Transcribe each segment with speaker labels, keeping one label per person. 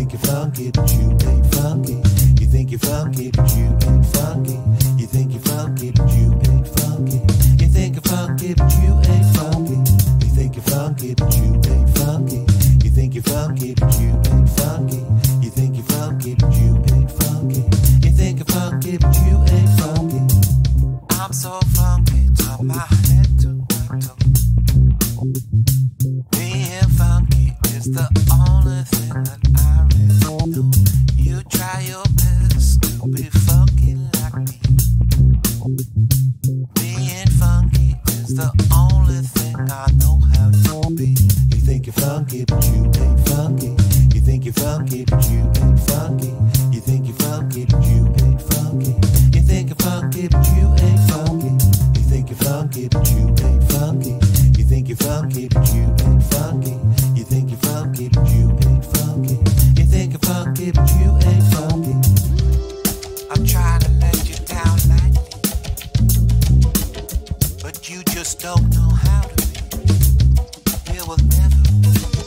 Speaker 1: think you're funky, but you ain't funky. You think you're funky, but you ain't funky. You think you're funky, but you ain't funky. You think you're funky, but you ain't funky. You think you're funky, but you ain't funky. You think you're funky, but you ain't funky. You think you're funky, but you ain't funky. You think you're funky, but you ain't funky. I'm so funky, top my head to my toe. Being funky is the only thing that I really know. You try your best to be funky like me. Being funky is the only thing I know how to be. You think you're funky, but you ain't funky. You think you're funky, but you ain't funky. You think you're funky, but you ain't funky. You think you're funky, but you ain't funky. You think you're funky, but you ain't funky. You think you're funky, but you ain't funky. You think you're funky, but you ain't funky. You think you're funky, but you ain't funky. I'm trying to let you down lightly, but you just don't know how to be. You will never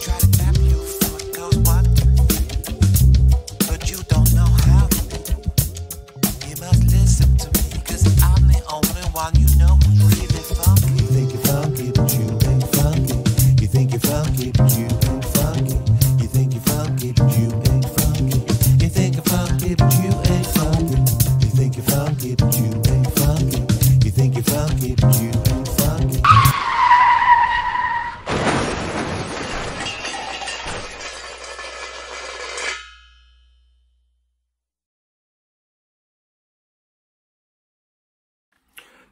Speaker 1: try to tap your foot, goes 1, 2, 3, but you don't know how to be. You must listen to me, cause I'm the only one you know who's really funky. You think you're funky, but you ain't funky. You think you're funky, but you ain't funky. You think you're funky, but you ain't funky. You think you're funky, but you ain't funky. You think you're funky, but you ain't funky. You think you're funky, but you ain't funky.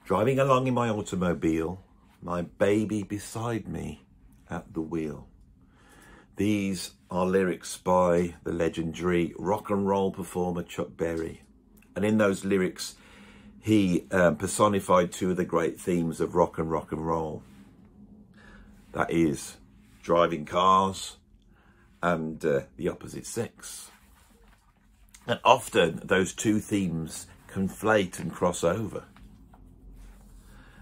Speaker 1: Driving along in my automobile, my baby beside me at the wheel. These are lyrics by the legendary rock and roll performer Chuck Berry. And in those lyrics, he personified two of the great themes of rock and roll. That is driving cars and the opposite sex. And often those two themes conflate and cross over.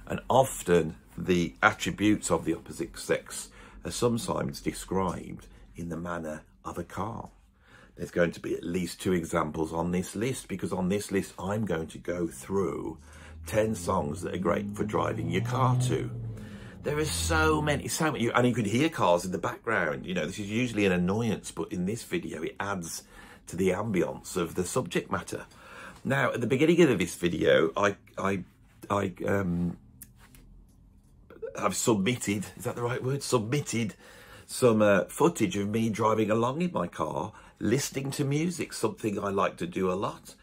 Speaker 1: And often the attributes of the opposite sex are sometimes described in the manner of a car. There's going to be at least 2 examples on this list, because on this list I'm going to go through 10 songs that are great for driving your car to. There are so many, and you could hear cars in the background. You know, this is usually an annoyance, but in this video it adds to the ambience of the subject matter. Now, at the beginning of this video, I've submitted, is that the right word? Submitted some footage of me driving along in my car, listening to music, something I like to do a lot.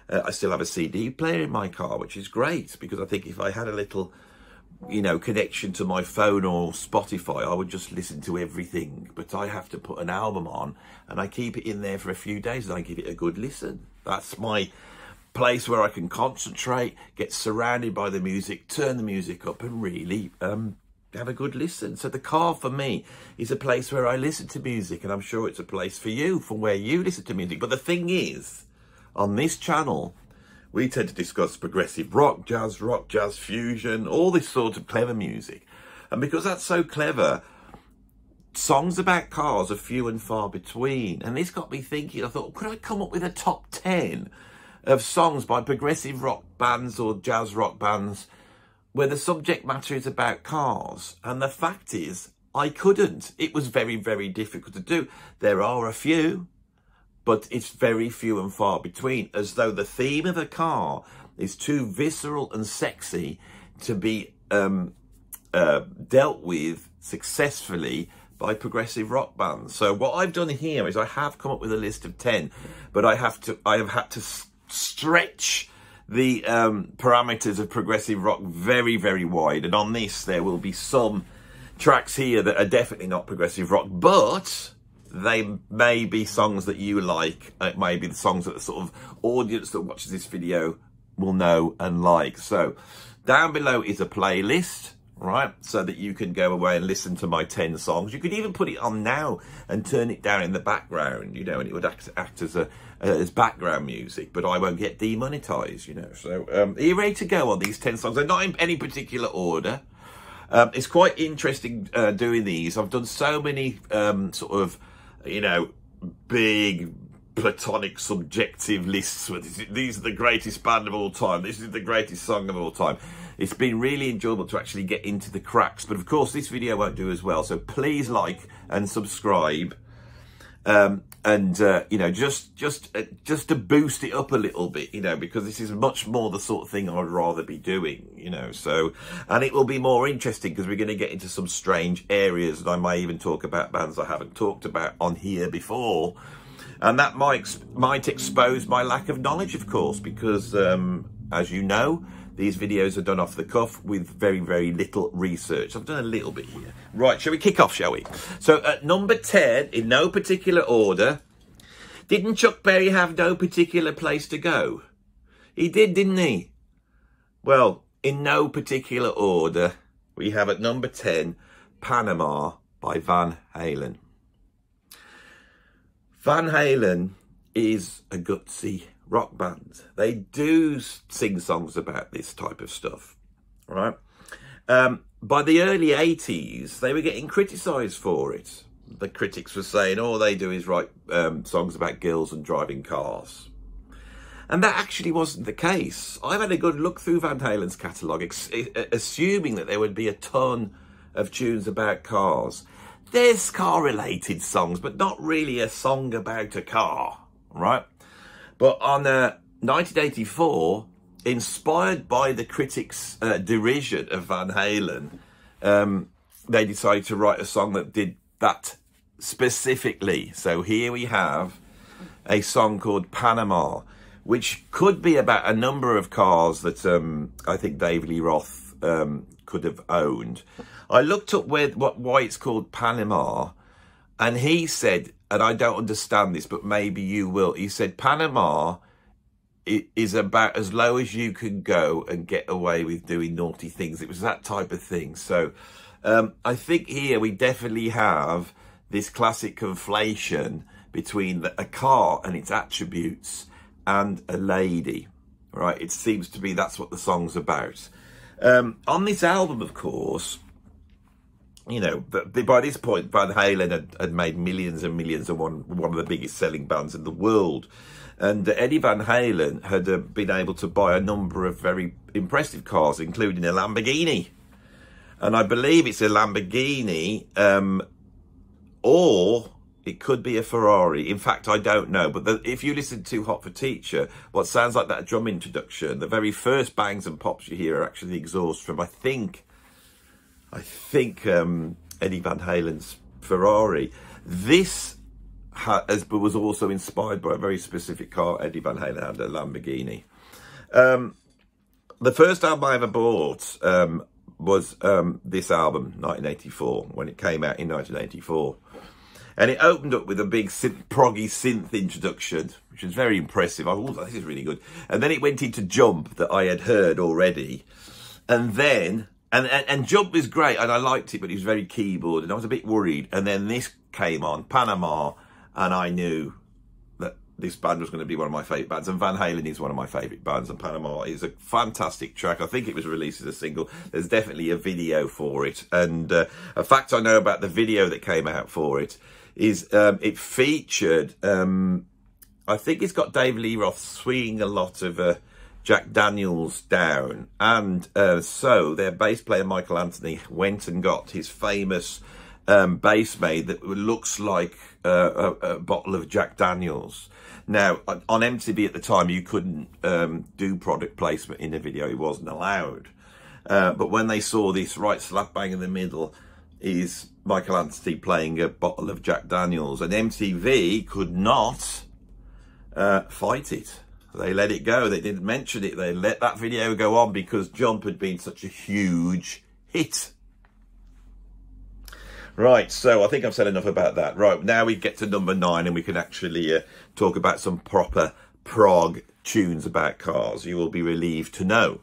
Speaker 1: I still have a CD player in my car, which is great, because I think if I had a little, you know, connection to my phone or Spotify, I would just listen to everything. But I have to put an album on, and I keep it in there for a few days, and I give it a good listen. That's my place where I can concentrate, get surrounded by the music, turn the music up, and really have a good listen. So the car for me is a place where I listen to music, and I'm sure it's a place for you, from where you listen to music. But the thing is, on this channel, we tend to discuss progressive rock, jazz fusion, all this sort of clever music. And because that's so clever, songs about cars are few and far between. And this got me thinking. I thought, could I come up with a top 10 of songs by progressive rock bands or jazz rock bands where the subject matter is about cars? And the fact is, I couldn't. It was very, very difficult to do. There are a few, but it's very few and far between, as though the theme of a car is too visceral and sexy to be dealt with successfully by progressive rock bands. So what I've done here is I have come up with a list of 10, but I have had to stretch the parameters of progressive rock very, very wide. And on this, there will be some tracks here that are definitely not progressive rock, but they may be songs that you like. It may be the songs that the sort of audience that watches this video will know and like. So down below is a playlist, right? So that you can go away and listen to my 10 songs. You could even put it on now and turn it down in the background, you know, and it would act as background music, but I won't get demonetized, you know. So are you ready to go on these 10 songs? They're not in any particular order. It's quite interesting doing these. I've done so many sort of, you know, big platonic subjective lists. These are the greatest band of all time. This is the greatest song of all time. It's been really enjoyable to actually get into the cracks. But of course, this video won't do as well. So please like and subscribe. You know, just to boost it up a little bit, you know, because this is much more the sort of thing I'd rather be doing, you know. So, and it will be more interesting because we're going to get into some strange areas, and I may even talk about bands I haven't talked about on here before, and that might expose my lack of knowledge, of course, because as you know, these videos are done off the cuff with very, very little research. I've done a little bit here. Right, shall we kick off, shall we? So at number 10, in no particular order, didn't Chuck Berry have no particular place to go? He did, didn't he? Well, in no particular order, we have at number 10, Panama by Van Halen. Van Halen is a gutsy rock band. They do sing songs about this type of stuff, right? By the early 80s, they were getting criticised for it. The critics were saying all they do is write songs about girls and driving cars. And that actually wasn't the case. I've had a good look through Van Halen's catalogue, assuming that there would be a ton of tunes about cars. There's car-related songs, but not really a song about a car, right? But on 1984, inspired by the critics' derision of Van Halen, they decided to write a song that did that specifically. So here we have a song called Panama, which could be about a number of cars that I think David Lee Roth could have owned. I looked up why it's called Panama, and he said, and I don't understand this, but maybe you will. He said Panama is about as low as you can go and get away with doing naughty things. It was that type of thing. So I think here we definitely have this classic conflation between a car and its attributes and a lady, right? It seems to be that's what the song's about. On this album, of course, you know, by this point, Van Halen had made millions and millions and one of the biggest selling bands in the world. And Eddie Van Halen had been able to buy a number of very impressive cars, including a Lamborghini. And I believe it's a Lamborghini, or it could be a Ferrari. In fact, I don't know. But if you listen to Hot for Teacher, what sounds like that drum introduction, the very first bangs and pops you hear are actually the exhaust from, I think Eddie Van Halen's Ferrari. This was also inspired by a very specific car. Eddie Van Halen had a Lamborghini. The first album I ever bought was this album, 1984, when it came out in 1984. And it opened up with a big proggy synth introduction, which was very impressive. I thought, this is really good. And then it went into Jump, that I had heard already. And then... And Jump was great, and I liked it, but it was very keyboard, and I was a bit worried. And then this came on, Panama, and I knew that this band was going to be one of my favourite bands. And Van Halen is one of my favourite bands, and Panama is a fantastic track. I think it was released as a single. There's definitely a video for it. And a fact I know about the video that came out for it is it featured, I think it's got David Lee Roth swinging a lot of... Jack Daniels down, and so their bass player Michael Anthony went and got his famous bass made that looks like a bottle of Jack Daniels. Now on MTV at the time you couldn't do product placement in a video, it wasn't allowed, but when they saw this right slap bang in the middle is Michael Anthony playing a bottle of Jack Daniels, and MTV could not fight it. They let it go. They didn't mention it. They let that video go on because Jump had been such a huge hit. Right, so I think I've said enough about that. Right, now we get to number 9 and we can actually talk about some proper prog tunes about cars. You will be relieved to know.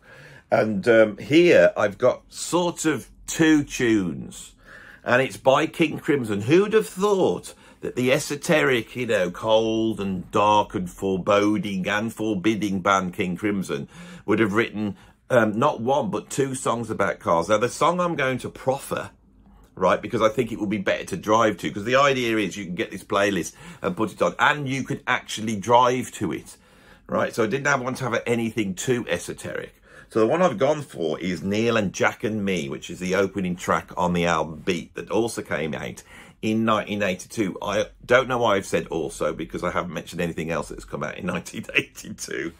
Speaker 1: And here I've got sort of 2 tunes, and it's by King Crimson. Who'd have thought that the esoteric, you know, cold and dark and foreboding and forbidding band King Crimson would have written not one, but 2 songs about cars. Now, the song I'm going to proffer, right, because I think it will be better to drive to, because the idea is you can get this playlist and put it on, and you could actually drive to it, right? So I didn't want to have anything too esoteric. So the one I've gone for is Neil and Jack and Me, which is the opening track on the album Beat that also came out in 1982. I don't know why I've said also, because I haven't mentioned anything else that's come out in 1982.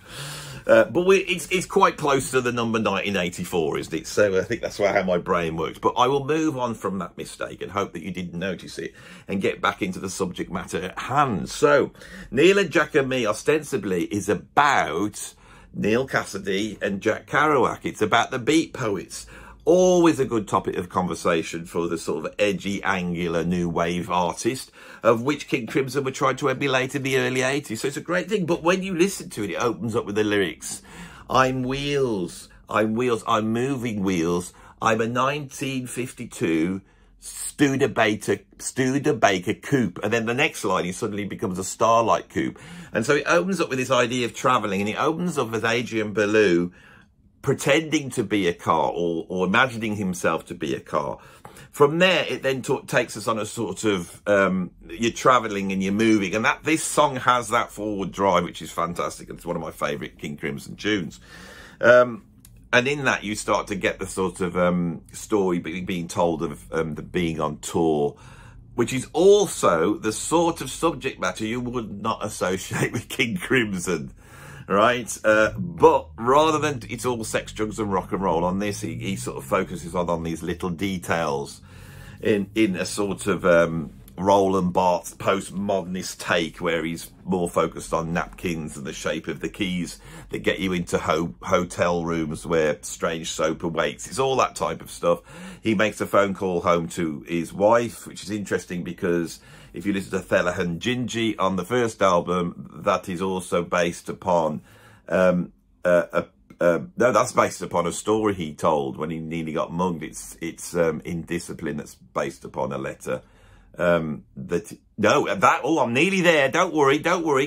Speaker 1: But it's quite close to the number 1984, isn't it? So I think that's how my brain works. But I will move on from that mistake and hope that you didn't notice it and get back into the subject matter at hand. So Neil and Jack and Me ostensibly is about Neil Cassidy and Jack Kerouac. It's about the Beat Poets. Always a good topic of conversation for the sort of edgy, angular, new wave artist, of which King Crimson were trying to emulate in the early 80s. So it's a great thing. But when you listen to it, it opens up with the lyrics. I'm wheels, I'm moving wheels. I'm a 1952 Studebaker coupe. And then the next line, he suddenly becomes a Starlight coupe. And so it opens up with this idea of travelling, and it opens up with Adrian Belew pretending to be a car, or imagining himself to be a car. From there, it then takes us on a sort of, you're travelling and you're moving. And this song has that forward drive, which is fantastic. It's one of my favourite King Crimson tunes. And in that, you start to get the sort of story being told of the being on tour, which is also the sort of subject matter you would not associate with King Crimson, right? But rather than it's all sex, drugs and rock and roll, on this, he sort of focuses on these little details in a sort of Roland Barthes postmodernist take, where he's more focused on napkins and the shape of the keys that get you into hotel rooms where strange soap awaits. It's all that type of stuff. He makes a phone call home to his wife, which is interesting because if you listen to Thella and Gingy on the first album, that is also based upon no, that's based upon a story he told when he nearly got mugged. It's Indiscipline, that's based upon a letter. I'm nearly there. Don't worry.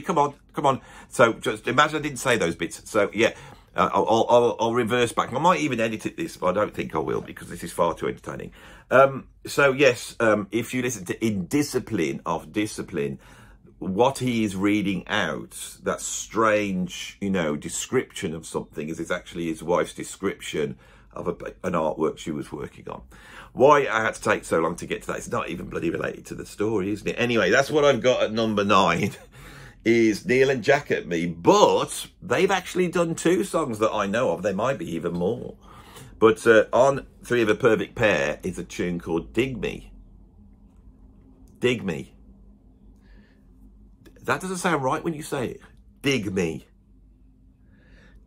Speaker 1: Come on. So just imagine I didn't say those bits. So yeah, I'll reverse back. I might even edit this, but I don't think I will, because this is far too entertaining. So yes, if you listen to Indiscipline of Discipline, what he is reading out, that strange, description of something, is actually his wife's description of an artwork she was working on. Why I had to take so long to get to that, it's not even bloody related to the story, isn't it? Anyway, that's what I've got at number 9, is Neil and Jack at Me. But they've actually done 2 songs that I know of. There might be even more. But on Three of a Perfect Pair is a tune called Dig Me. Dig Me. That doesn't sound right when you say it. Dig me.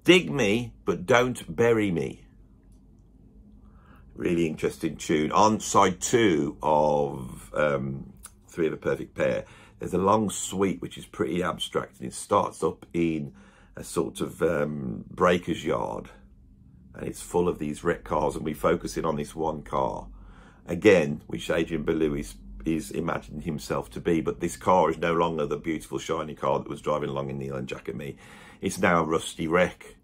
Speaker 1: Dig me, but don't bury me. Really interesting tune. On side 2 of Three of a Perfect Pair, there's a long suite which is pretty abstract, and it starts up in a sort of breaker's yard, and it's full of these wrecked cars, and we focus in on this one car, again, which Adrian Belew is imagining himself to be. But this car is no longer the beautiful shiny car that was driving along in Neil and Jack and Me. It's now a rusty wreck.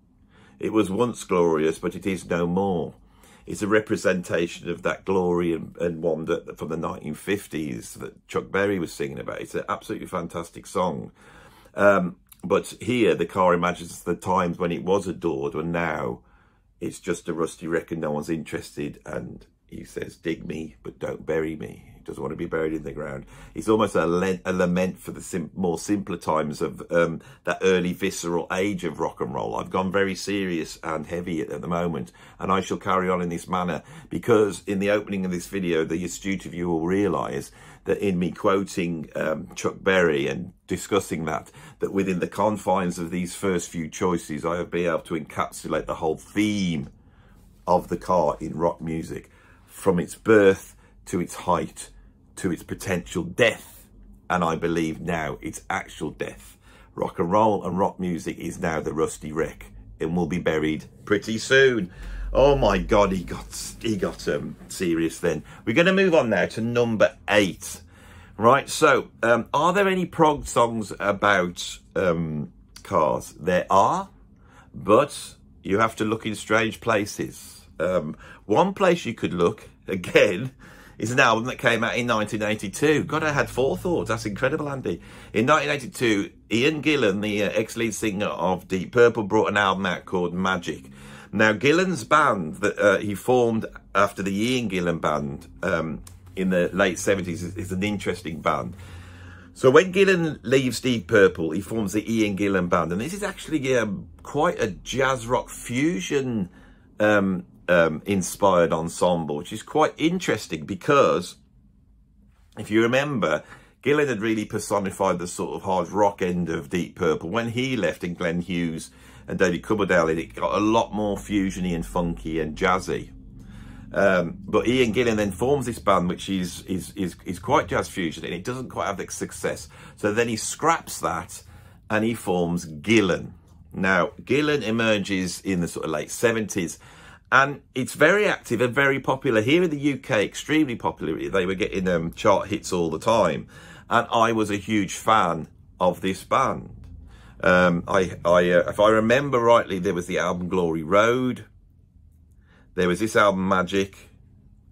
Speaker 1: It was once glorious, but it is no more. It's a representation of that glory and wonder from the 1950s that Chuck Berry was singing about. It's an absolutely fantastic song. But here, the car imagines the times when it was adored, and now it's just a rusty wreck and no one's interested. And he says, dig me, but don't bury me. He doesn't want to be buried in the ground. It's almost a lament for the more simpler times of that early visceral age of rock and roll. I've gone very serious and heavy at the moment, and I shall carry on in this manner, because in the opening of this video, the astute viewer will realise that in me quoting Chuck Berry and discussing that within the confines of these first few choices, I have been able to encapsulate the whole theme of the car in rock music, from its birth to its height to its potential death, and I believe now its actual death. Rock and roll and rock music is now the rusty wreck and will be buried pretty soon. Oh my God, he got serious then. We're going to move on now to number 8. Right, so are there any prog songs about cars? There are, but you have to look in strange places. One place you could look, again, is an album that came out in 1982. God, I had forethought. That's incredible, Andy. In 1982, Ian Gillan, the ex-lead singer of Deep Purple, brought an album out called Magic. Now, Gillan's band that he formed after the Ian Gillan band in the late 70s is an interesting band. So when Gillan leaves Deep Purple, he forms the Ian Gillan band. And this is actually quite a jazz rock fusion inspired ensemble, which is quite interesting because if you remember, Gillan had really personified the sort of hard rock end of Deep Purple. When he left and Glenn Hughes and David Coverdale, it got a lot more fusiony and funky and jazzy. But Ian Gillan then forms this band, which is quite jazz fusion, and it doesn't quite have the success. So then he scraps that and he forms Gillan. Now, Gillan emerges in the sort of late 70s, and it's very active and very popular. Here in the UK, extremely popular. They were getting chart hits all the time. And I was a huge fan of this band. If I remember rightly, there was the album Glory Road. There was this album Magic.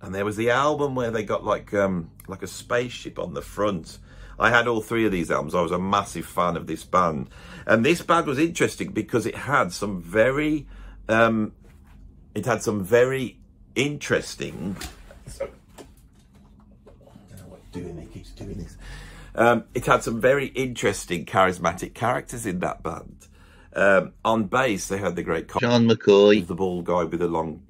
Speaker 1: And there was the album where they got like a spaceship on the front. I had all three of these albums. I was a massive fan of this band. And this band was interesting because it had some very interesting. It keeps doing this. It had some very interesting, charismatic characters in that band. On bass, they had the great
Speaker 2: John McCoy,
Speaker 1: the bald guy with the long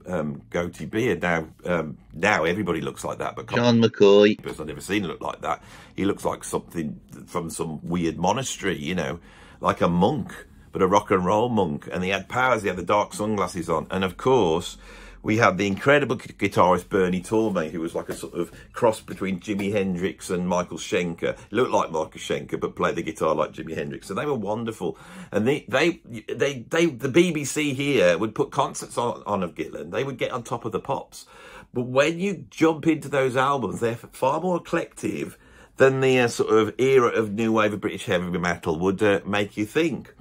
Speaker 1: goatee beard. Now everybody looks like that, but
Speaker 2: John McCoy,
Speaker 1: I've never seen him look like that. He looks like something from some weird monastery, you know, like a monk, but a rock and roll monk. And he had powers. He had the dark sunglasses on, and of course, we had the incredible guitarist Bernie Torme, who was like a sort of cross between Jimi Hendrix and Michael Schenker. He looked like Michael Schenker, but played the guitar like Jimi Hendrix. So they were wonderful. And the BBC here would put concerts on of Gillan. They would get on top of the pops. But when you jump into those albums, they're far more eclectic than the sort of era of new wave of British heavy metal would make you think.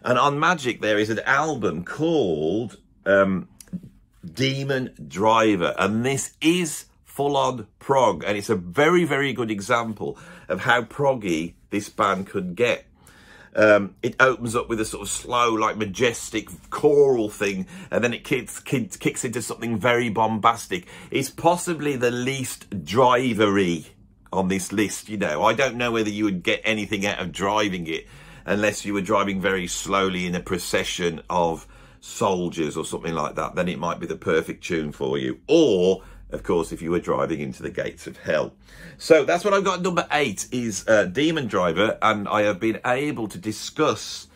Speaker 1: And on Magic, there is an album called Demon Driver, and this is full-on prog, and it's a very, very good example of how proggy this band could get. It opens up with a sort of slow, like majestic choral thing, and then it kicks into something very bombastic. It's possibly the least drivery on this list, you know. I don't know whether you would get anything out of driving it unless you were driving very slowly in a procession of soldiers or something like that. Then it might be the perfect tune for you. Or, of course, if you were driving into the gates of hell. So that's what I've got. Number 8 is Demon Driver, and I have been able to discuss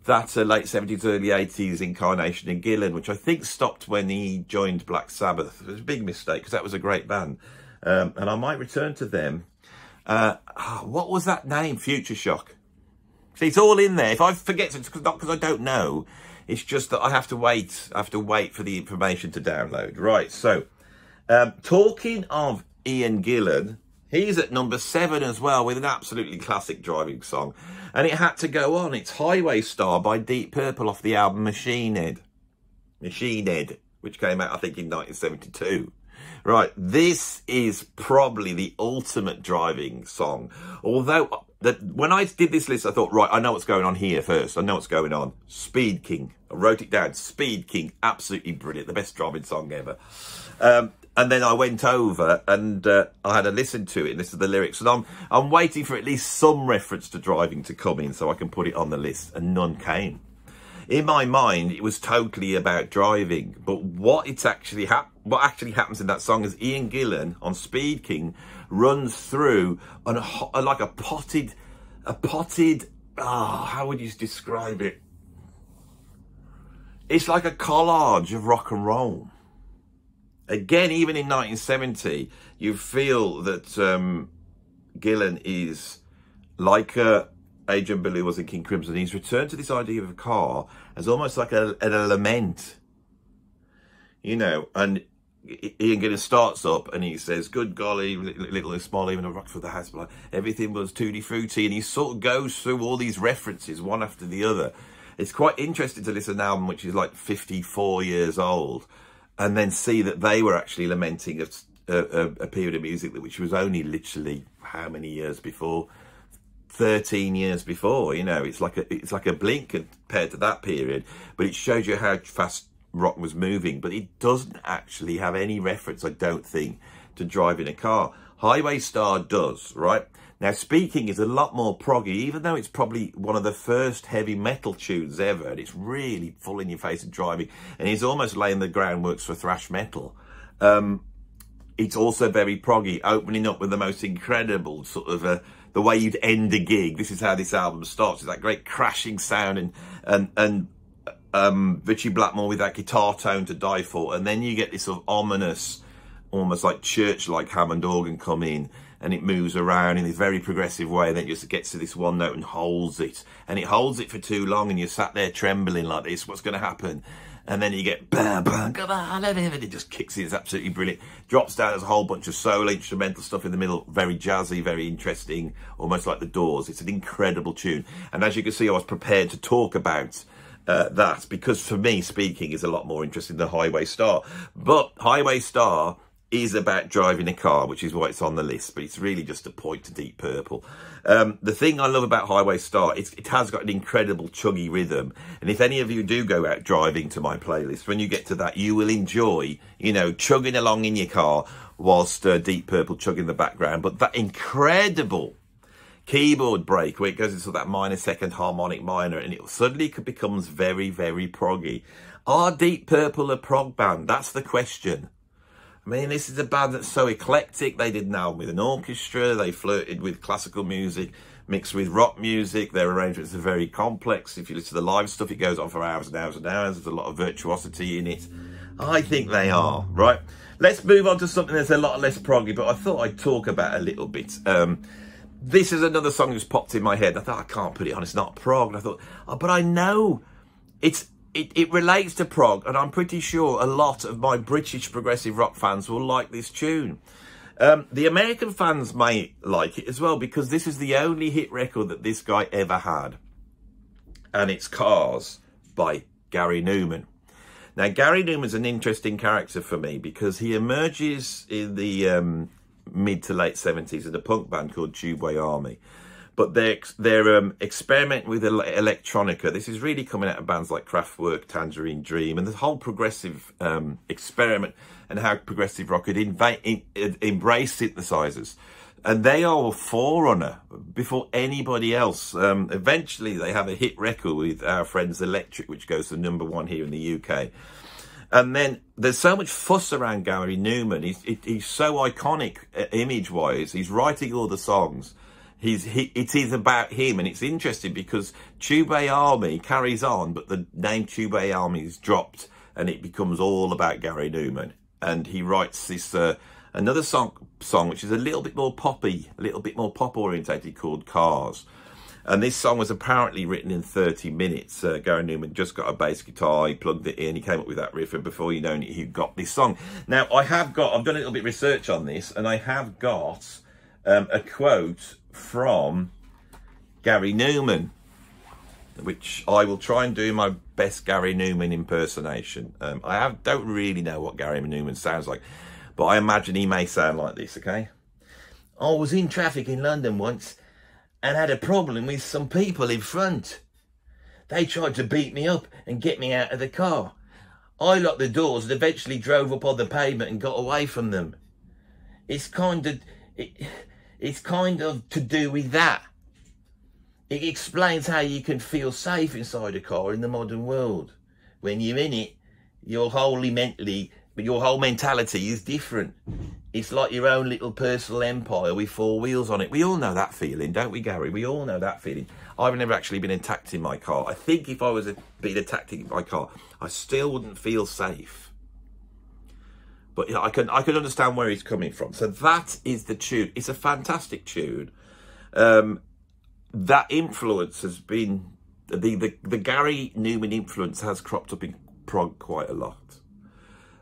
Speaker 1: that late 70s, early 80s incarnation in Gillan, which I think stopped when he joined Black Sabbath. It was a big mistake because that was a great band. And I might return to them. What was that name? Future Shock. See, it's all in there. If I forget, it's not because I don't know. It's just that I have to wait. I have to wait for the information to download. Right, so talking of Ian Gillan, he's at number 7 as well with an absolutely classic driving song. And it had to go on. It's Highway Star by Deep Purple off the album Machine Head, which came out, I think, in 1972. Right, this is probably the ultimate driving song. Although, when I did this list, I thought, right, I know what's going on here first. I know what's going on. Speed King. I wrote it down. Speed King. Absolutely brilliant. The best driving song ever. And then I went over and I had a listen to it and listened to the lyrics. And I'm waiting for at least some reference to driving to come in so I can put it on the list. And none came. In my mind, it was totally about driving. But what actually happens in that song is Ian Gillan on Speed King runs through like a potted, how would you describe it? It's like a collage of rock and roll. Again, even in 1970, you feel that Gillan is like Adrian Belew was in King Crimson. He's returned to this idea of a car as almost like an element, you know. And Ian Gillan starts up and he says, "Good golly, little and small, even a rock for the house, but everything was tutti frutti." And he sort of goes through all these references one after the other. It's quite interesting to listen to an album which is like 54 years old and then see that they were actually lamenting a period of music which was only literally how many years before? 13 years before. You know, it's like a blink compared to that period, but it shows you how fast rock was moving. But it doesn't actually have any reference, I don't think, to driving a car. Highway Star does, right? Now, Speaking is a lot more proggy, even though it's probably one of the first heavy metal tunes ever, and it's really full in your face and driving, and it's almost laying the groundworks for thrash metal. It's also very proggy, opening up with the most incredible sort of the way you'd end a gig. This is how this album starts, with that great crashing sound and Richie Blackmore with that guitar tone to die for, and then you get this sort of ominous, almost like church-like Hammond organ come in, and it moves around in this very progressive way, and then it just gets to this one note and holds it. And it holds it for too long, and you're sat there trembling like this, what's going to happen? And then you get, bam, bam, come on, and it just kicks in, it's absolutely brilliant. Drops down, there's a whole bunch of solo instrumental stuff in the middle, very jazzy, very interesting, almost like The Doors. It's an incredible tune. And as you can see, I was prepared to talk about that, because for me, Speaking is a lot more interesting than Highway Star. But Highway Star is about driving a car, which is why it's on the list, but it's really just a point to Deep Purple. The thing I love about Highway Star, it has got an incredible chuggy rhythm, and if any of you do go out driving to my playlist, when you get to that, you will enjoy, you know, chugging along in your car whilst Deep Purple chug in the background. But that incredible keyboard break where it goes into that minor second harmonic minor, and it suddenly becomes very, very proggy. Are Deep Purple a prog band? That's the question. I mean, this is a band that's so eclectic. They did an album with an orchestra. They flirted with classical music mixed with rock music. Their arrangements are very complex. If you listen to the live stuff, it goes on for hours and hours and hours. There's a lot of virtuosity in it. I think they are, right? Let's move on to something that's a lot less proggy, but I thought I'd talk about a little bit. This is another song that's popped in my head. I thought, I can't put it on, it's not prog. And I thought, oh, but I know it relates to prog, and I'm pretty sure a lot of my British progressive rock fans will like this tune. The American fans may like it as well, because this is the only hit record that this guy ever had. And it's Cars by Gary Numan. Now, Gary Numan's an interesting character for me, because he emerges in the mid to late 70s in a punk band called Tubeway Army. But they're experimenting with electronica. This is really coming out of bands like Kraftwerk, Tangerine Dream, and the whole progressive experiment, and how progressive rock had embraced synthesizers. And they are a forerunner before anybody else. Eventually, they have a hit record with Our Friends Electric, which goes to #1 here in the UK. And then there's so much fuss around Gary Numan. He's so iconic image-wise. He's writing all the songs. It is about him, and it's interesting because Tubeway Army carries on, but the name Tubeway Army is dropped, and it becomes all about Gary Numan. And he writes this another song which is a little bit more poppy, a little bit more pop orientated, called Cars. And this song was apparently written in 30 minutes. Gary Numan just got a bass guitar, he plugged it in, he came up with that riff, and before you know it, he got this song. Now, I've done a little bit of research on this, and I have got a quote from Gary Numan, which I will try and do my best Gary Numan impersonation. I don't really know what Gary Numan sounds like, but I imagine he may sound like this, okay? I was in traffic in London once and had a problem with some people in front. They tried to beat me up and get me out of the car. I locked the doors and eventually drove up on the pavement and got away from them. It's kind of to do with that. It explains how you can feel safe inside a car in the modern world. When you're in it, your whole mentality is different. It's like your own little personal empire with 4 wheels on it. We all know that feeling, don't we, Gary? We all know that feeling. I've never actually been attacked in my car. I think if I was being attacked in my car, I still wouldn't feel safe. But I can understand where he's coming from. So that is the tune. It's a fantastic tune. That influence has been, the Gary Numan influence has cropped up in prog quite a lot.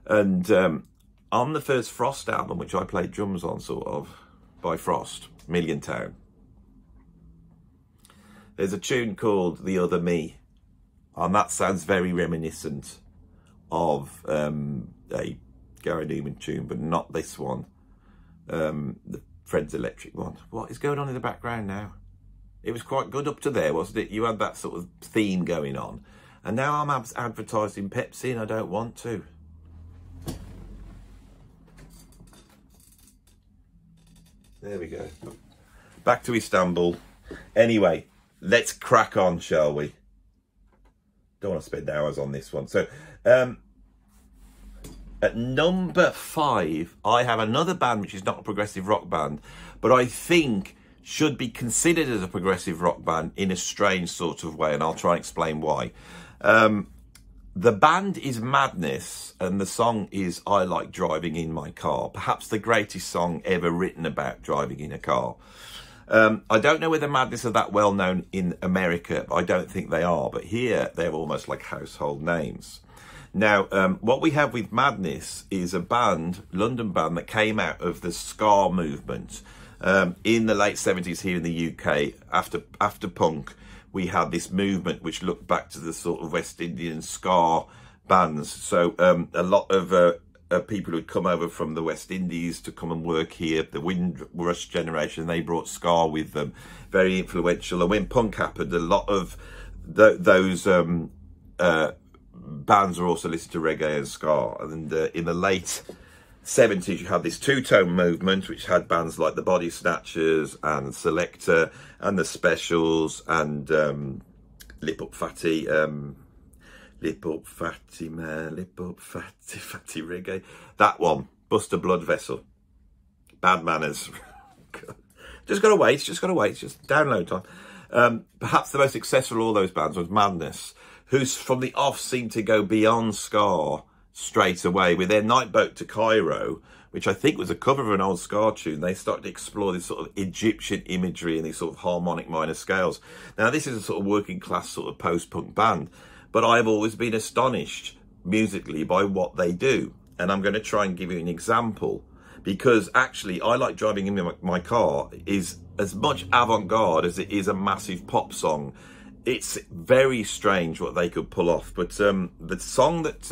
Speaker 1: And on the first Frost album, which I played drums on, sort of, by Frost, Million Town, there's a tune called The Other Me, And that sounds very reminiscent of a Gary Newman tune, but not this one, the Friends Electric one. What is going on in the background now? It was quite good up to there, wasn't it? You had that sort of theme going on. And now I'm advertising Pepsi and I don't want to. There we go. Back to Istanbul. Anyway, let's crack on, shall we? Don't want to spend hours on this one. So, at number 5, I have another band which is not a progressive rock band, but I think should be considered as a progressive rock band in a strange sort of way, and I'll try and explain why. The band is Madness, and the song is I Like Driving in My Car, perhaps the greatest song ever written about driving in a car. I don't know whether Madness are that well known in America. I don't think they are, but here they're almost like household names. Now, what we have with Madness is a band, London band, that came out of the ska movement in the late 70s here in the UK. After punk, we had this movement which looked back to the sort of West Indian ska bands. So a lot of people who'd come over from the West Indies to come and work here, the Windrush generation, they brought ska with them, very influential. And when punk happened, a lot of those bands were also listening to reggae and ska. And in the late 70s, you had this two-tone movement, which had bands like the Body Snatchers and Selector and the Specials and Lip Up Fatty, Lip Up Fatty Man, Lip Up Fatty, Fatty Reggae. That one, Buster Blood Vessel, Bad Manners. just gotta wait, just download time. Perhaps the most successful of all those bands was Madness, who's from the off seemed to go beyond ska straight away with their Night Boat to Cairo, which I think was a cover of an old ska tune. They started to explore this sort of Egyptian imagery and these sort of harmonic minor scales. Now, this is a sort of working class sort of post-punk band, but I've always been astonished musically by what they do. And I'm going to try and give you an example, because actually I Like Driving in My Car is as much avant-garde as it is a massive pop song. It's very strange what they could pull off. But the song that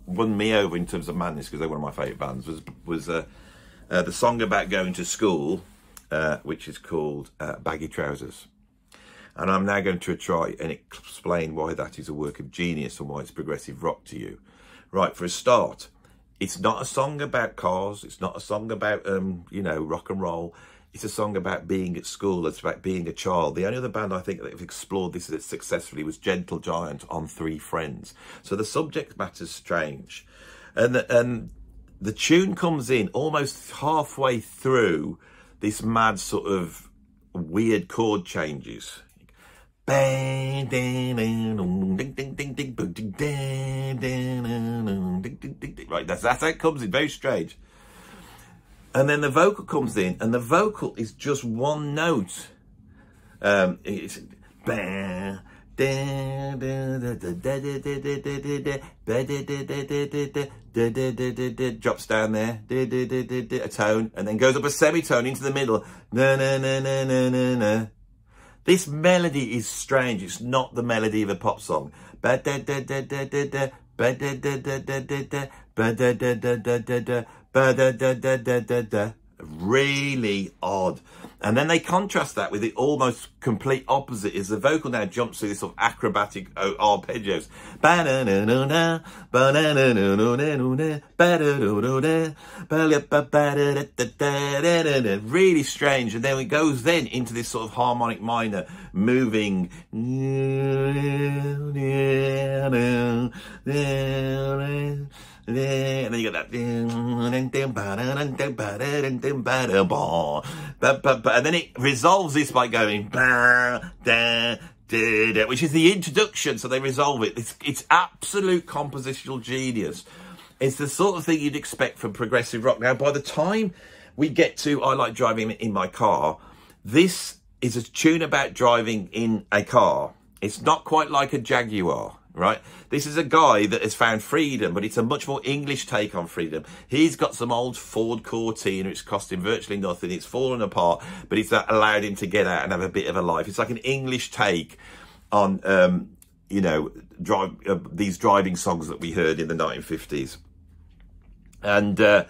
Speaker 1: won me over in terms of Madness, because they're one of my favourite bands, was the song about going to school, which is called Baggy Trousers. And I'm now going to try and explain why that is a work of genius and why it's progressive rock to you. Right, for a start, it's not a song about cars. It's not a song about, you know, rock and roll. It's a song about being at school. It's about being a child. The only other band I think that have explored this successfully was Gentle Giant on Three Friends. So the subject matter's strange. And the tune comes in almost halfway through this mad sort of weird chord changes. Right, that's how it comes in, very strange. And then the vocal comes in, and the vocal is just one note. It's drops down there, a tone, and then goes up a semitone into the middle. This melody is strange. It's not the melody of a pop song. Really odd. And then they contrast that with the almost complete opposite, is the vocal now jumps through this sort of acrobatic arpeggios. Really strange. And then it goes then into this sort of harmonic minor moving. And then you got that, and then it resolves this by going, which is the introduction. So they resolve it. It's absolute compositional genius. It's the sort of thing you'd expect from progressive rock. Now, by the time we get to I Like Driving in My Car, this is a tune about driving in a car. It's not quite like a Jaguar. Right, this is a guy that has found freedom, but it's a much more English take on freedom. He's got some old Ford Cortina, it's cost him virtually nothing, it's fallen apart, but it's allowed him to get out and have a bit of a life. It's like an English take on you know, these driving songs that we heard in the 1950s. And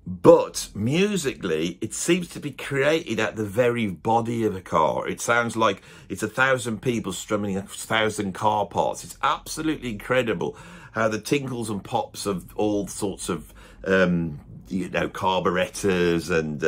Speaker 1: but musically, it seems to be created at the very body of a car. It sounds like it's 1,000 people strumming 1,000 car parts. It's absolutely incredible how the tinkles and pops of all sorts of, you know, carburetors and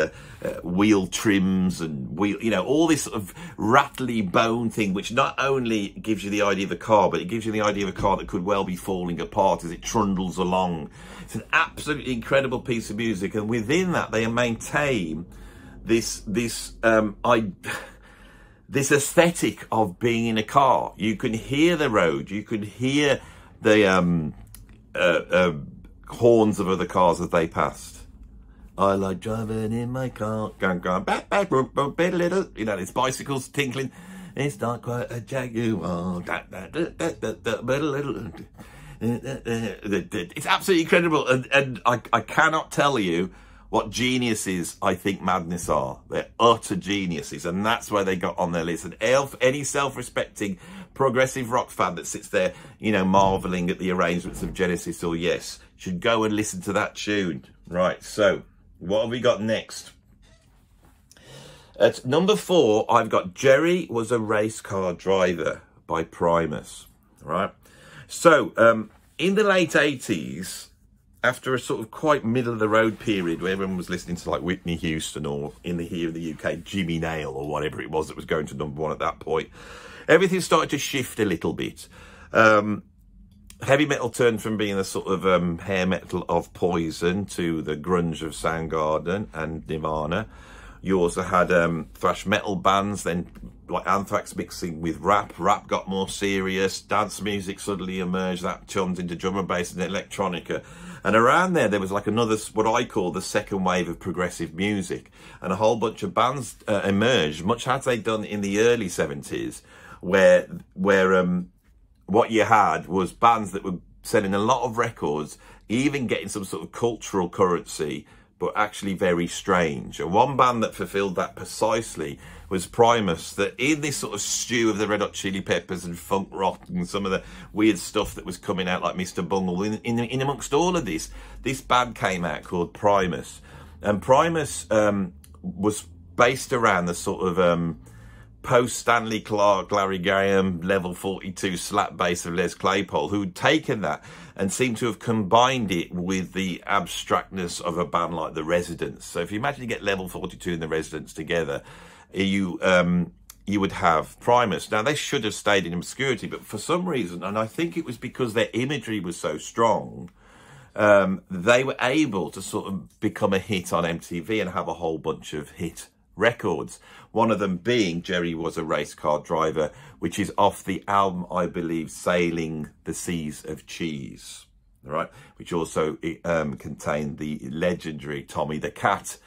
Speaker 1: wheel trims and wheel, you know, all this sort of rattly bone thing, which not only gives you the idea of a car, but it gives you the idea of a car that could well be falling apart as it trundles along. It's an absolutely incredible piece of music, and within that they maintain this aesthetic of being in a car. You can hear the road, you can hear the horns of other cars as they passed. I like driving in my car, going back, you know, there's bicycles tinkling. It's not quite a Jaguar. It's absolutely incredible, and I cannot tell you what geniuses I think Madness are. They're utter geniuses, and that's why they got on their list. And any self-respecting progressive rock fan that sits there, you know, marveling at the arrangements of Genesis or Yes, should go and listen to that tune. Right, so what have we got next? At number 4, I've got Jerry Was a Race Car Driver by Primus. Right, so in the late 80s, after a sort of quite middle of the road period where everyone was listening to like Whitney Houston, or here in the UK, Jimmy Nail or whatever it was that was going to number 1 at that point, everything started to shift a little bit. Heavy metal turned from being the sort of hair metal of Poison to the grunge of Soundgarden and Nirvana. You also had thrash metal bands, then like Anthrax mixing with rap. Rap got more serious. Dance music suddenly emerged. That chummed into drum and bass and electronica. And around there was like another, what I call the second wave of progressive music. And a whole bunch of bands emerged, much as they'd done in the early 70s, where what you had was bands that were selling a lot of records, even getting some sort of cultural currency, but actually very strange. And one band that fulfilled that precisely was Primus, that in this sort of stew of the Red Hot Chili Peppers and funk rock and some of the weird stuff that was coming out like Mr. Bungle, in amongst all of this band came out called Primus. And Primus was based around the sort of post-Stanley Clarke, Larry Graham, level 42 slap bass of Les Claypool, who'd taken that and seemed to have combined it with the abstractness of a band like The Residents. So if you imagine you get level 42 and The Residents together, you would have Primus. Now, they should have stayed in obscurity, but for some reason, and I think it was because their imagery was so strong, they were able to sort of become a hit on MTV and have a whole bunch of hit records. One of them being Jerry Was a Race Car Driver, which is off the album, I believe, Sailing the Seas of Cheese, right? Which also contained the legendary Tommy the Cat,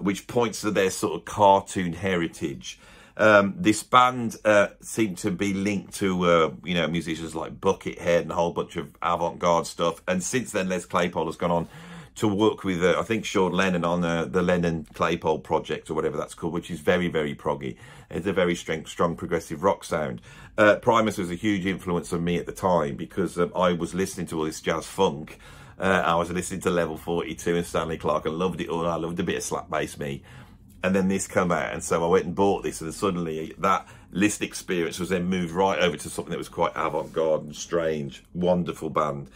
Speaker 1: which points to their sort of cartoon heritage. This band seemed to be linked to, you know, musicians like Buckethead and a whole bunch of avant-garde stuff. And since then, Les Claypool has gone on to work with, I think, Sean Lennon on the Lennon-Claypool project or whatever that's called, which is very, very proggy. It's a very strong progressive rock sound. Primus was a huge influence on me at the time because I was listening to all this jazz funk. I was listening to Level 42 and Stanley Clarke and loved it all. I loved a bit of slap bass me. And then this came out, and so I went and bought this, and suddenly that list experience was then moved right over to something that was quite avant-garde and strange. Wonderful band.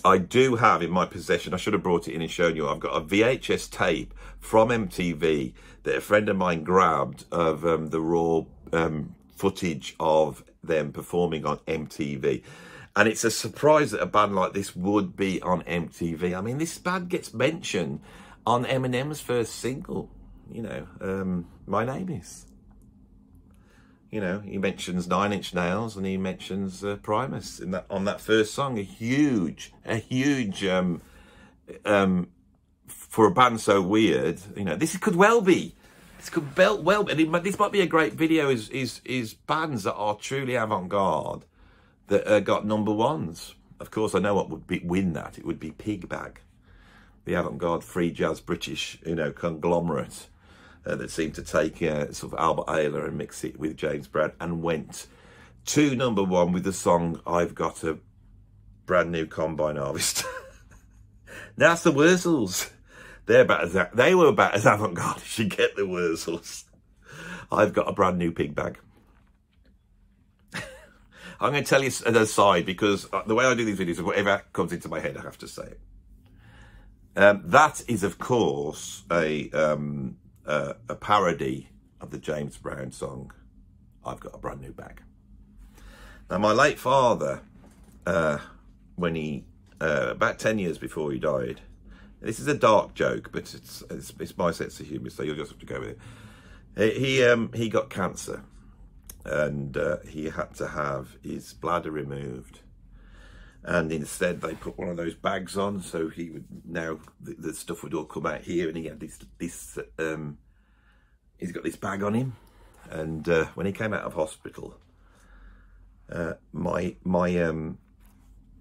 Speaker 1: I do have in my possession, I should have brought it in and shown you, I've got a VHS tape from MTV that a friend of mine grabbed of the raw footage of them performing on MTV. And it's a surprise that a band like this would be on MTV. I mean, this band gets mentioned on Eminem's first single, you know, My Name Is. You know, he mentions 9 Inch Nails and he mentions Primus in on that first song. A huge, for a band so weird. You know, this could well be. This could well be. This might be a great video. Is bands that are truly avant-garde that got number 1s. Of course, I know what would win that. It would be Pigbag, the avant-garde free jazz British, you know, conglomerate. That seemed to take sort of Albert Ayler and mix it with James Brown and went to number one with the song I've Got a Brand New Combine Harvester. Now that's the Wurzels. They were about as avant-garde as you get, the Wurzels. I've got a brand new pig bag. I'm going to tell you an aside, because the way I do these videos, whatever comes into my head, I have to say it. That is, of course, a parody of the James Brown song, I've Got a Brand New Bag. Now, my late father, when he, about 10 years before he died, this is a dark joke, but it's my sense of humour, so you'll just have to go with it. He got cancer, and he had to have his bladder removed, and instead they put one of those bags on, so he would now the stuff would all come out here, and he had this he's got this bag on him, and when he came out of hospital, my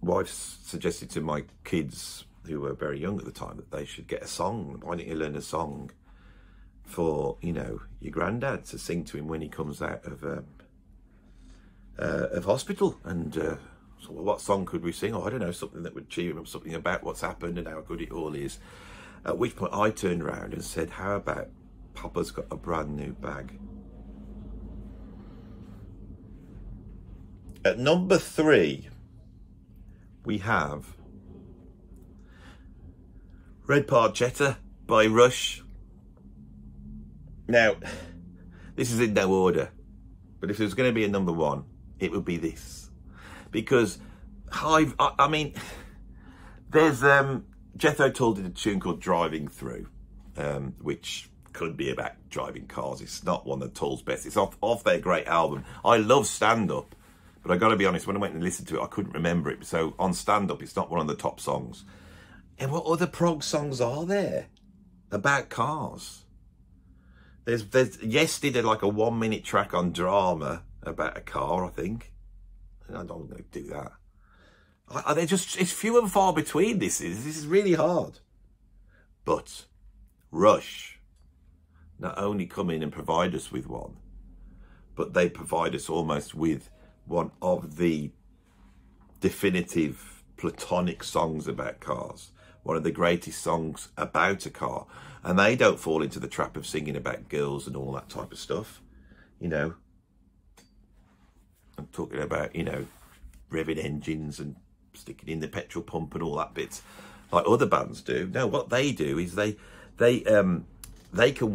Speaker 1: wife suggested to my kids, who were very young at the time, that they should get a song. Why don't you learn a song for, you know, your granddad to sing to him when he comes out of hospital? And so, well, what song could we sing? Oh, I don't know, something that would cheer him up, something about what's happened and how good it all is. At which point I turned around and said, how about Papa's Got a Brand New Bag? At number 3, we have Red Barchetta by Rush. Now, this is in no order, but if there was going to be a number 1, it would be this. Because, I mean, there's, Jethro Tull did a tune called Driving Through, which could be about driving cars. It's not one of Tull's best. It's off their great album. I love Stand Up, but I got to be honest, when I went and listened to it, I couldn't remember it. So on Stand Up, it's not one of the top songs. And what other prog songs are there about cars? There's Yes did like a 1-minute track on Drama about a car, I think. I don't going to do that. It's few and far between. This is really hard. But Rush not only come in and provide us with one, but they provide us almost with one of the definitive platonic songs about cars. One of the greatest songs about a car. And they don't fall into the trap of singing about girls and all that type of stuff. You know, I'm talking about, you know, revving engines and sticking in the petrol pump and all that bits like other bands do. No, what they do is they can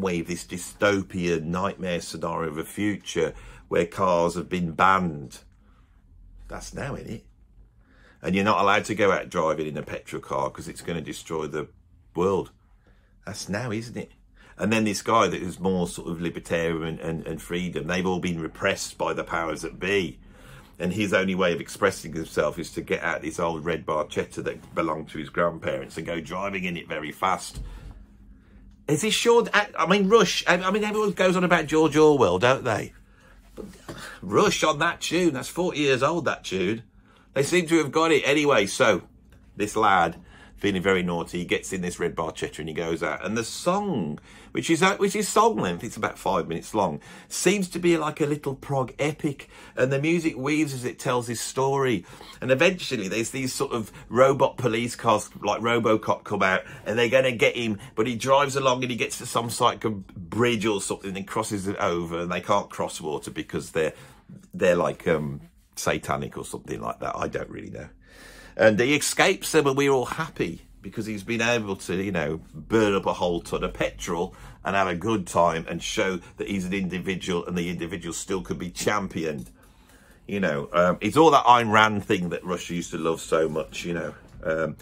Speaker 1: weave this dystopian nightmare scenario of a future where cars have been banned. That's now, in it. And you're not allowed to go out driving in a petrol car because it's going to destroy the world. That's now, isn't it? And then this guy that is more sort of libertarian and freedom, they've all been repressed by the powers that be. And his only way of expressing himself is to get out this old red Barchetta that belonged to his grandparents and go driving in it very fast. Is he sure? I mean, Rush, I mean, everyone goes on about George Orwell, don't they? But Rush on that tune, that's 40 years old, that tune. They seem to have got it. Anyway, so this lad, feeling very naughty, he gets in this red Barchetta and he goes out. And the song, which is song length, it's about 5 minutes long, seems to be like a little prog epic. And the music weaves as it tells his story. And eventually there's these sort of robot police cars like RoboCop come out and they're going to get him. But he drives along and he gets to some sort of bridge or something and crosses it over. And they can't cross water because they're like satanic or something like that. I don't really know. And he escapes them and we're all happy because he's been able to, you know, burn up a whole ton of petrol and have a good time and show that he's an individual and the individual still could be championed. You know, it's all that Ayn Rand thing that Russia used to love so much, you know.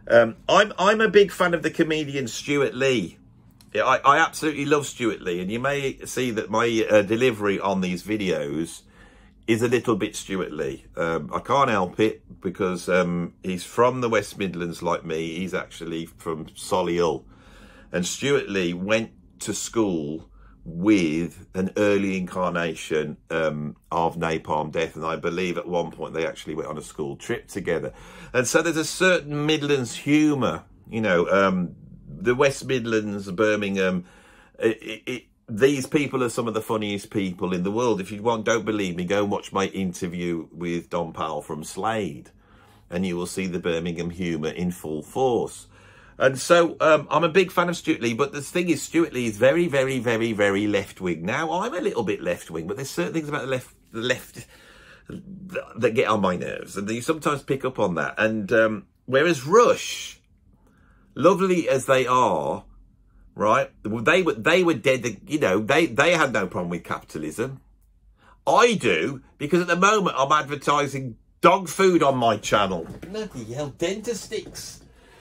Speaker 1: I'm a big fan of the comedian Stuart Lee. I absolutely love Stuart Lee, and you may see that my delivery on these videos is a little bit Stuart Lee. I can't help it because he's from the West Midlands like me. He's actually from Solihull. And Stuart Lee went to school with an early incarnation of Napalm Death. And I believe at one point they actually went on a school trip together. And so there's a certain Midlands humour, you know, the West Midlands, Birmingham, these people are some of the funniest people in the world. If you don't believe me, go and watch my interview with Don Powell from Slade, and you will see the Birmingham humour in full force. And so I'm a big fan of Stuart Lee, but the thing is, Stuart Lee is very, very, very, very left-wing. Now, I'm a little bit left-wing, but there's certain things about the left that get on my nerves, and you sometimes pick up on that. And whereas Rush, lovely as they are, right, they were dead, you know, they had no problem with capitalism. I do, because at the moment I'm advertising dog food on my channel. Bloody hell, dentist sticks.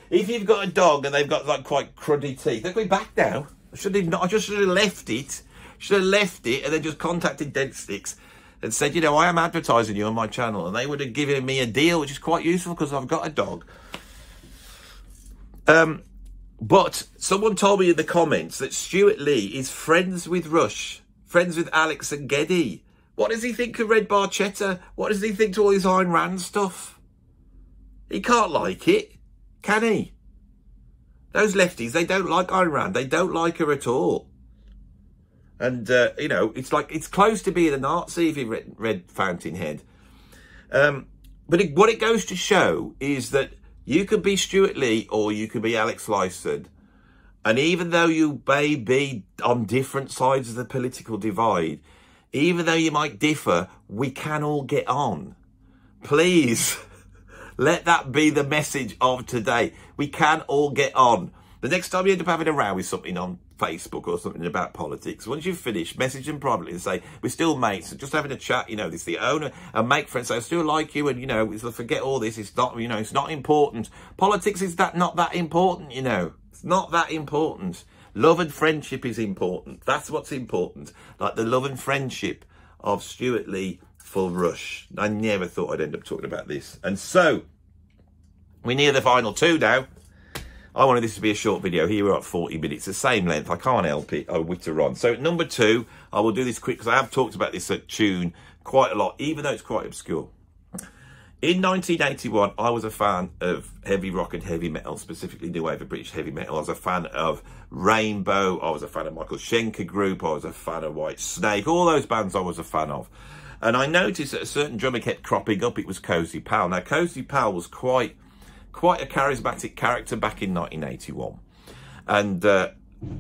Speaker 1: If you've got a dog and they've got like quite cruddy teeth, they're going back now. I should have not. I just should have left it. Should have left it and then just contacted Dent Sticks and said, you know, I am advertising you on my channel, and they would have given me a deal, which is quite useful because I've got a dog. But someone told me in the comments that Stuart Lee is friends with Rush, friends with Alex and Geddy. What does he think of Red Barchetta? What does he think to all his Ayn Rand stuff? He can't like it. Can he? Those lefties, they don't like Ayn Rand. They don't like her at all. And, you know, it's like, it's close to being a Nazi if you've read Fountainhead. But what it goes to show is that you could be Stuart Lee or you could be Alex Lifeson. And even though you may be on different sides of the political divide, even though you might differ, we can all get on. Please. Let that be the message of today. We can all get on. The next time you end up having a row with something on Facebook or something about politics, once you've finished, message them privately and say, we're still mates, just having a chat, you know, this is the owner, and make friends, say, I still like you, and, you know, forget all this, it's not, you know, it's not important. Politics is not that important, you know. It's not that important. Love and friendship is important. That's what's important. Like the love and friendship of Stuart Lee for Rush. I never thought I'd end up talking about this. And so, we're near the final two now. I wanted this to be a short video. Here we're at 40 minutes, the same length. I can't help it. I witter on. So, number two, I will do this quick because I have talked about this tune quite a lot, even though it's quite obscure. In 1981, I was a fan of heavy rock and heavy metal, specifically new wave of British heavy metal. I was a fan of Rainbow. I was a fan of Michael Schenker Group. I was a fan of White Snake. All those bands I was a fan of. And I noticed that a certain drummer kept cropping up. It was Cozy Powell. Now, Cozy Powell was quite a charismatic character back in 1981. And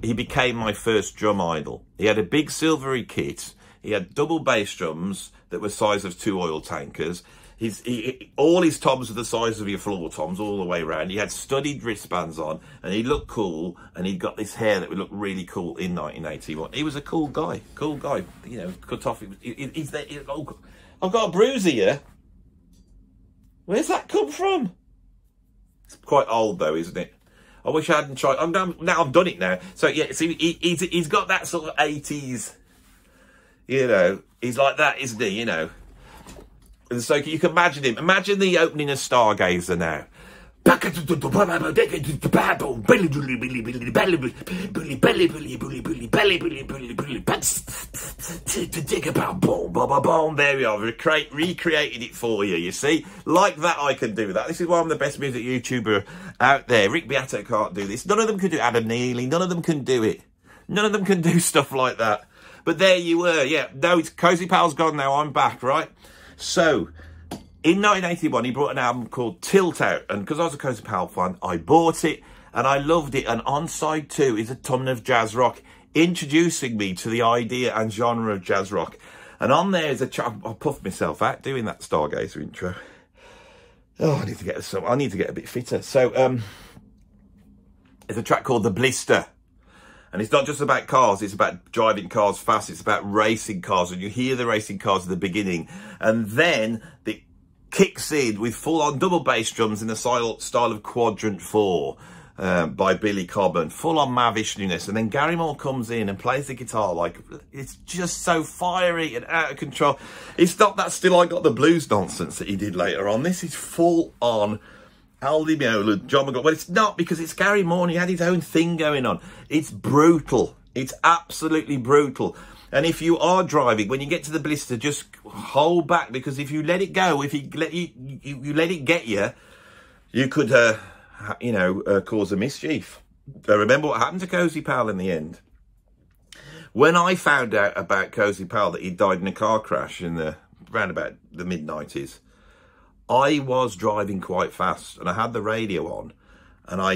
Speaker 1: he became my first drum idol. He had a big silvery kit. He had double bass drums that were the size of 2 oil tankers. All his toms were the size of your floor toms all the way around. He had studded wristbands on, and he looked cool, and he'd got this hair that would look really cool in 1981. He was a cool guy, you know, cut off. He's there. Oh, I've got a bruise here. Where's that come from? It's quite old though, isn't it? I wish I hadn't tried. Now I've done it now. So yeah, see, he's got that sort of 80s, you know, he's like that, isn't he, you know? And so you can imagine him. Imagine the opening of Stargazer now. There we are. Recreated it for you, you see? Like that, I can do that. This is why I'm the best music YouTuber out there. Rick Beato can't do this. None of them can do it. Adam Neely. None of them can do it. None of them can do stuff like that. But there you were. Yeah, no, it's Cozy Powell's gone now. I'm back, right? So, in 1981, he brought an album called Tilt Out. And because I was a Cozy Powell fan, I bought it and I loved it. And on side 2 is a ton of jazz rock, introducing me to the idea and genre of jazz rock. And on there is a track. I puffed myself out doing that Stargazer intro. Oh, I need to get a bit fitter. So, there's a track called The Blister. And it's not just about cars, it's about driving cars fast, it's about racing cars. And you hear the racing cars at the beginning. And then it kicks in with full-on double bass drums in the style of Quadrant 4 by Billy Cobham. Full-on mavishness. And then Gary Moore comes in and plays the guitar like, it's just so fiery and out of control. It's not that Still I Got the Blues nonsense that he did later on. This is full-on Aldi Meola, John McGraw. Well, it's not, because it's Gary Moore and he had his own thing going on. It's brutal. It's absolutely brutal. And if you are driving, when you get to the blister, just hold back, because if you let it go, if you let it get you, you could, cause a mischief. Remember what happened to Cozy Powell in the end. When I found out about Cozy Powell, that he died in a car crash in around about the mid-90s, I was driving quite fast and I had the radio on, and I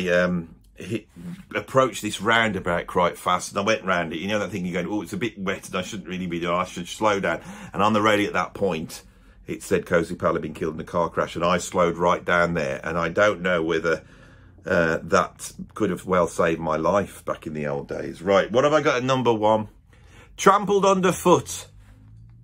Speaker 1: approached this roundabout quite fast, and I went round it. You know that thing, you're going, oh, it's a bit wet and I shouldn't really be doing, I should slow down. And on the radio at that point, it said Cozy Powell had been killed in a car crash, and I slowed right down there. And I don't know whether that could have well saved my life back in the old days. Right, what have I got at number 1? Trampled Underfoot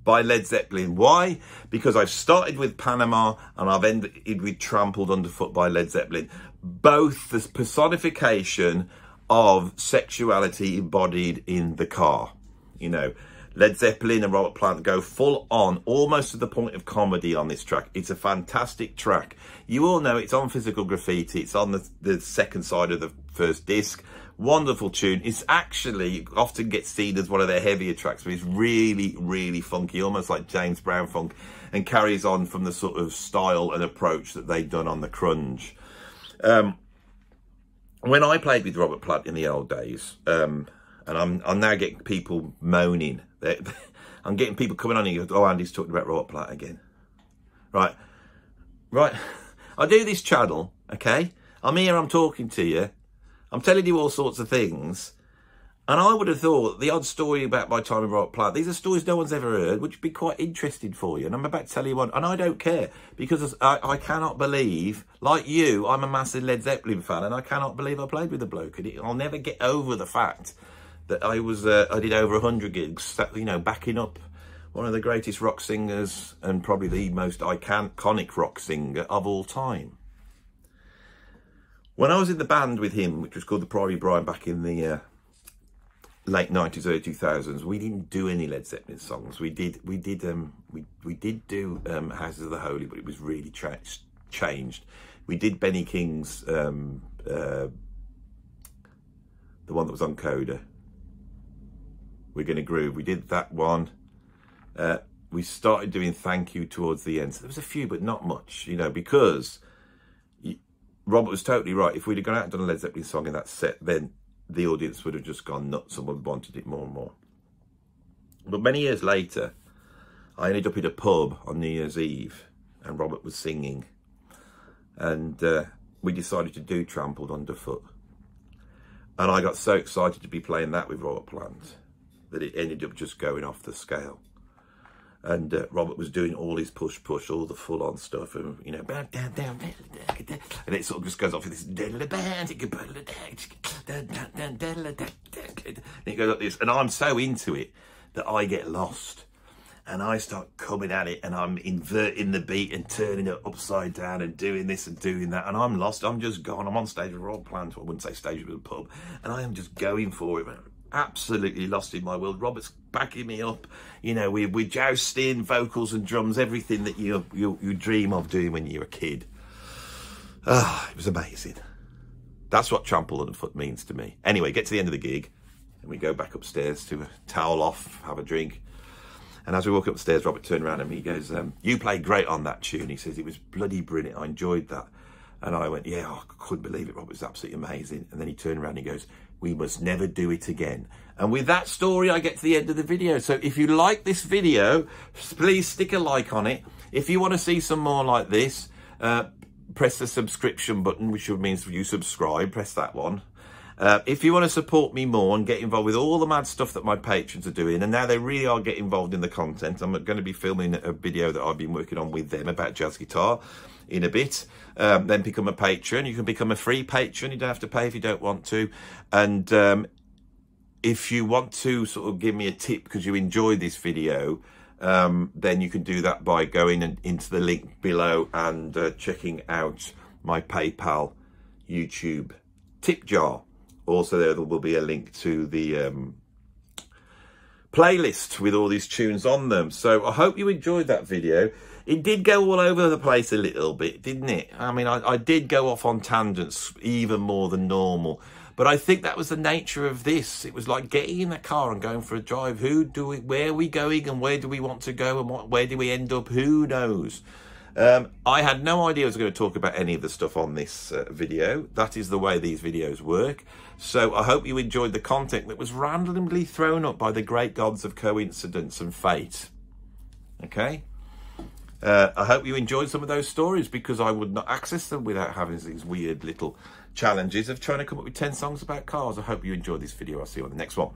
Speaker 1: by Led Zeppelin. Why? Because I've started with Panama and I've ended with Trampled Underfoot by Led Zeppelin. Both the personification of sexuality embodied in the car. You know, Led Zeppelin and Robert Plant go full on, almost to the point of comedy on this track. It's a fantastic track. You all know it's on Physical Graffiti. It's on the second side of the first disc. Wonderful tune. It's actually often gets seen as one of their heavier tracks, but it's really, really funky, almost like James Brown funk, and carries on from the sort of style and approach that they've done on the grunge. When I played with Robert Plant in the old days, and I'm now getting people moaning. I'm getting people coming on and go, oh, Andy's talking about Robert Plant again. Right. I do this channel, okay? I'm here, I'm talking to you. I'm telling you all sorts of things. And I would have thought the odd story about my time with Robert Plant, these are stories no one's ever heard, which would be quite interesting for you. And I'm about to tell you one, and I don't care, because I cannot believe, like you, I'm a massive Led Zeppelin fan, and I cannot believe I played with the bloke. And I'll never get over the fact that I did over 100 gigs, you know, backing up one of the greatest rock singers and probably the most iconic rock singer of all time. When I was in the band with him, which was called the Priory Brian back in the late 90s, early 2000s, we didn't do any Led Zeppelin songs. We did do Houses of the Holy, but it was really changed. We did Benny King's the one that was on Coda, We're Gonna Groove. We did that one. We started doing Thank You towards the end. So there was a few, but not much, you know, because Robert was totally right. If we'd have gone out and done a Led Zeppelin song in that set, then the audience would have just gone nuts and would have wanted it more and more. But many years later, I ended up in a pub on New Year's Eve and Robert was singing. And we decided to do Trampled Underfoot. And I got so excited to be playing that with Robert Plant that it ended up just going off the scale. And Robert was doing all his push, all the full-on stuff, and you know, and it sort of just goes off with this, and it goes like this, and I'm so into it that I get lost, and I start coming at it, and I'm inverting the beat and turning it upside down and doing this and doing that, and I'm lost. I'm just gone. I'm on stage with Robert Plant. I wouldn't say stage with a pub, and I am just going for it. Absolutely lost in my world. Robert's backing me up, you know, we're jousting, vocals and drums, everything that you dream of doing when you're a kid. It was amazing. That's what Trampled Underfoot means to me. Anyway, get to the end of the gig and we go back upstairs to towel off, have a drink. And as we walk upstairs, Robert turned around and he goes, you played great on that tune. He says, it was bloody brilliant. I enjoyed that. And I went, yeah, I couldn't believe it, Robert. It was absolutely amazing. And then he turned around and he goes, we must never do it again. And with that story, I get to the end of the video. So if you like this video, please stick a like on it. If you want to see some more like this, press the subscription button, which means you subscribe, press that one. If you want to support me more and get involved with all the mad stuff that my patrons are doing, and now they really are getting involved in the content, I'm going to be filming a video that I've been working on with them about jazz guitar in a bit. Then become a patron. You can become a free patron. You don't have to pay if you don't want to. And if you want to sort of give me a tip because you enjoyed this video, then you can do that by going into the link below and checking out my PayPal YouTube tip jar. Also, there will be a link to the playlist with all these tunes on them. So I hope you enjoyed that video. It did go all over the place a little bit, didn't it? I mean, I did go off on tangents even more than normal. But I think that was the nature of this. It was like getting in the car and going for a drive. Where are we going and where do we want to go and where do we end up? Who knows? I had no idea I was going to talk about any of the stuff on this video. That is the way these videos work. So I hope you enjoyed the content that was randomly thrown up by the great gods of coincidence and fate. Okay? I hope you enjoyed some of those stories, because I would not access them without having these weird little challenges of trying to come up with 10 songs about cars. I hope you enjoyed this video. I'll see you on the next one.